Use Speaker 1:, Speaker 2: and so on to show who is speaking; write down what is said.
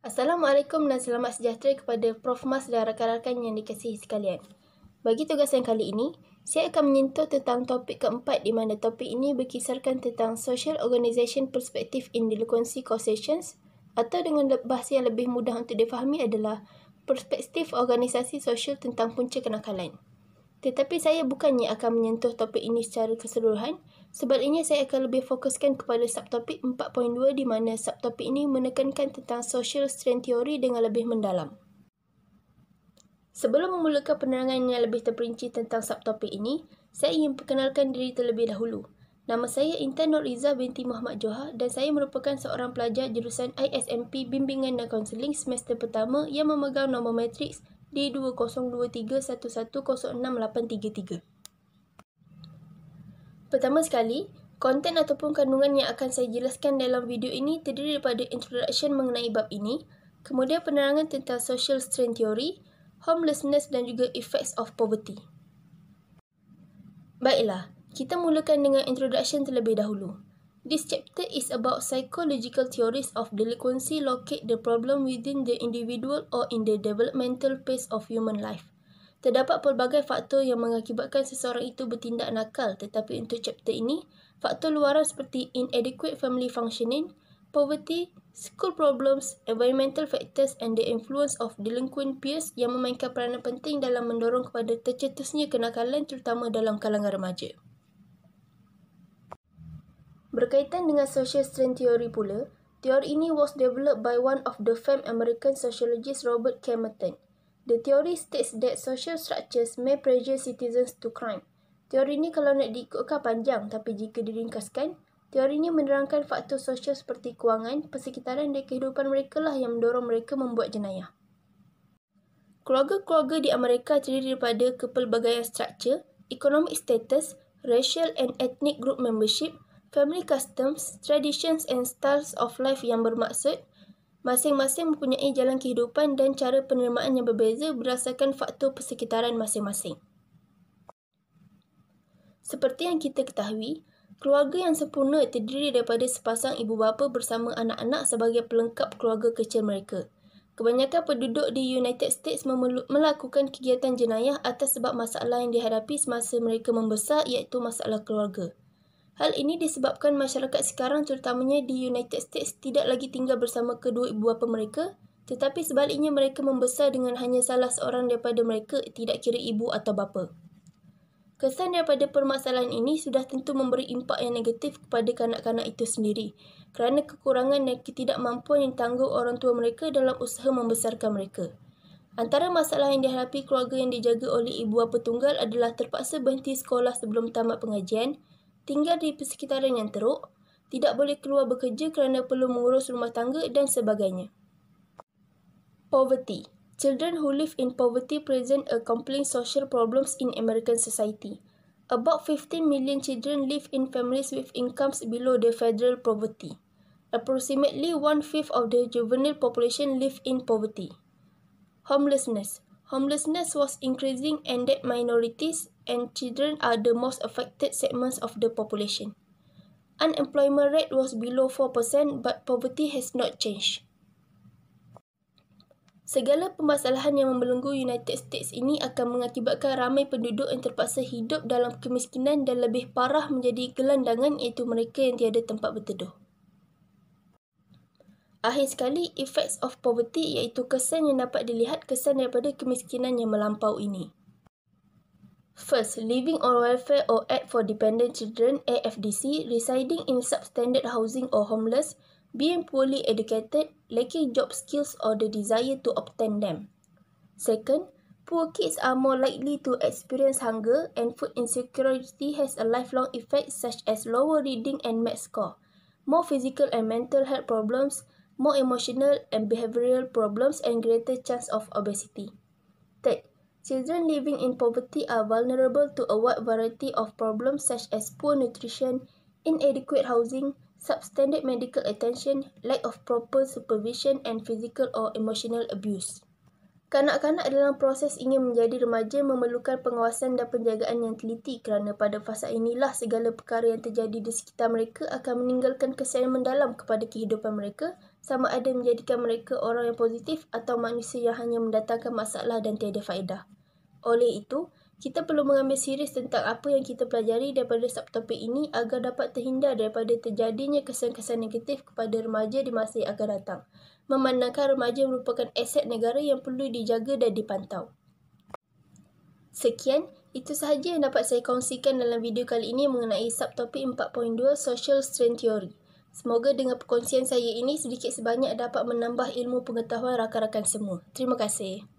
Speaker 1: Assalamualaikum dan selamat sejahtera kepada Prof. Mas dan rakan-rakan yang dikasihi sekalian. Bagi tugasan kali ini, saya akan menyentuh tentang topik keempat di mana topik ini berkisarkan tentang Social Organisation Perspective in Delinquency Causations atau dengan bahasa yang lebih mudah untuk difahami adalah perspektif organisasi sosial tentang punca kenakalan. Tetapi saya bukannya akan menyentuh topik ini secara keseluruhan, sebaliknya saya akan lebih fokuskan kepada subtopik 4.2 di mana subtopik ini menekankan tentang social strain theory dengan lebih mendalam. Sebelum memulakan penerangan yang lebih terperinci tentang subtopik ini, saya ingin perkenalkan diri terlebih dahulu. Nama saya Intan Nuriza binti Muhammad Johar dan saya merupakan seorang pelajar jurusan ISMP Bimbingan dan Kaunseling semester pertama yang memegang nombor matriks D202311068833. Pertama sekali, konten ataupun kandungan yang akan saya jelaskan dalam video ini terdiri daripada introduction mengenai bab ini, kemudian penerangan tentang social strain theory, homelessness dan juga effects of poverty. Baiklah, kita mulakan dengan introduction terlebih dahulu. This chapter is about psychological theories of delinquency locate the problem within the individual or in the developmental phase of human life. Terdapat pelbagai faktor yang mengakibatkan seseorang itu bertindak nakal, tetapi untuk chapter ini, faktor luaran seperti inadequate family functioning, poverty, school problems, environmental factors and the influence of delinquent peers yang memainkan peranan penting dalam mendorong kepada tercetusnya kenakalan terutama dalam kalangan remaja. Berkaitan dengan social strain theory pula, teori ini was developed by one of the famed American sociologist Robert K. Merton. The theory states that social structures may pressure citizens to crime. Teori ini kalau nak diikutkan panjang, tapi jika diringkaskan, teori ini menerangkan faktor sosial seperti kewangan, persekitaran dan kehidupan mereka lah yang mendorong mereka membuat jenayah. Keluarga-keluarga di Amerika terdiri daripada kepelbagaian struktur, economic status, racial and ethnic group membership, family customs, traditions and styles of life yang bermaksud masing-masing mempunyai jalan kehidupan dan cara penerimaan yang berbeza berdasarkan faktor persekitaran masing-masing. Seperti yang kita ketahui, keluarga yang sempurna terdiri daripada sepasang ibu bapa bersama anak-anak sebagai pelengkap keluarga kecil mereka. Kebanyakan penduduk di United States melakukan kegiatan jenayah atas sebab masalah yang dihadapi semasa mereka membesar iaitu masalah keluarga. Hal ini disebabkan masyarakat sekarang terutamanya di United States tidak lagi tinggal bersama kedua ibu bapa mereka, tetapi sebaliknya mereka membesar dengan hanya salah seorang daripada mereka, tidak kira ibu atau bapa. Kesan daripada permasalahan ini sudah tentu memberi impak yang negatif kepada kanak-kanak itu sendiri kerana kekurangan dan ketidakmampuan yang ditanggung orang tua mereka dalam usaha membesarkan mereka. Antara masalah yang dihadapi keluarga yang dijaga oleh ibu bapa tunggal adalah terpaksa berhenti sekolah sebelum tamat pengajian, tinggal di persekitaran yang teruk, tidak boleh keluar bekerja kerana perlu mengurus rumah tangga dan sebagainya. Poverty. Children who live in poverty present a compelling social problems in American society. About 15 million children live in families with incomes below the federal poverty. Approximately 1/5 of the juvenile population live in poverty. Homelessness. Homelessness was increasing and that minorities and children are the most affected segments of the population. Unemployment rate was below 4% but poverty has not changed. Segala permasalahan yang membelenggu United States ini akan mengakibatkan ramai penduduk yang terpaksa hidup dalam kemiskinan dan lebih parah menjadi gelandangan iaitu mereka yang tiada tempat berteduh. Akhir sekali, effects of poverty iaitu kesan yang dapat dilihat kesan daripada kemiskinan yang melampau ini. First, living on welfare or aid for dependent children AFDC, residing in substandard housing or homeless, being poorly educated, lacking job skills or the desire to obtain them. Second, poor kids are more likely to experience hunger and food insecurity has a lifelong effect such as lower reading and math score, more physical and mental health problems, more emotional and behavioral problems and greater chance of obesity. Third, children living in poverty are vulnerable to a wide variety of problems such as poor nutrition, inadequate housing, substandard medical attention, lack of proper supervision and physical or emotional abuse. Kanak-kanak dalam proses ingin menjadi remaja memerlukan pengawasan dan penjagaan yang teliti kerana pada fasa inilah segala perkara yang terjadi di sekitar mereka akan meninggalkan kesan mendalam kepada kehidupan mereka sama ada menjadikan mereka orang yang positif atau manusia yang hanya mendatangkan masalah dan tiada faedah. Oleh itu, kita perlu mengambil serius tentang apa yang kita pelajari daripada subtopik ini agar dapat terhindar daripada terjadinya kesan-kesan negatif kepada remaja di masa yang akan datang. Memandangkan remaja merupakan aset negara yang perlu dijaga dan dipantau. Sekian, itu sahaja yang dapat saya kongsikan dalam video kali ini mengenai subtopik 4.2 Social Strain Theory. Semoga dengan perkongsian saya ini sedikit sebanyak dapat menambah ilmu pengetahuan rakan-rakan semua. Terima kasih.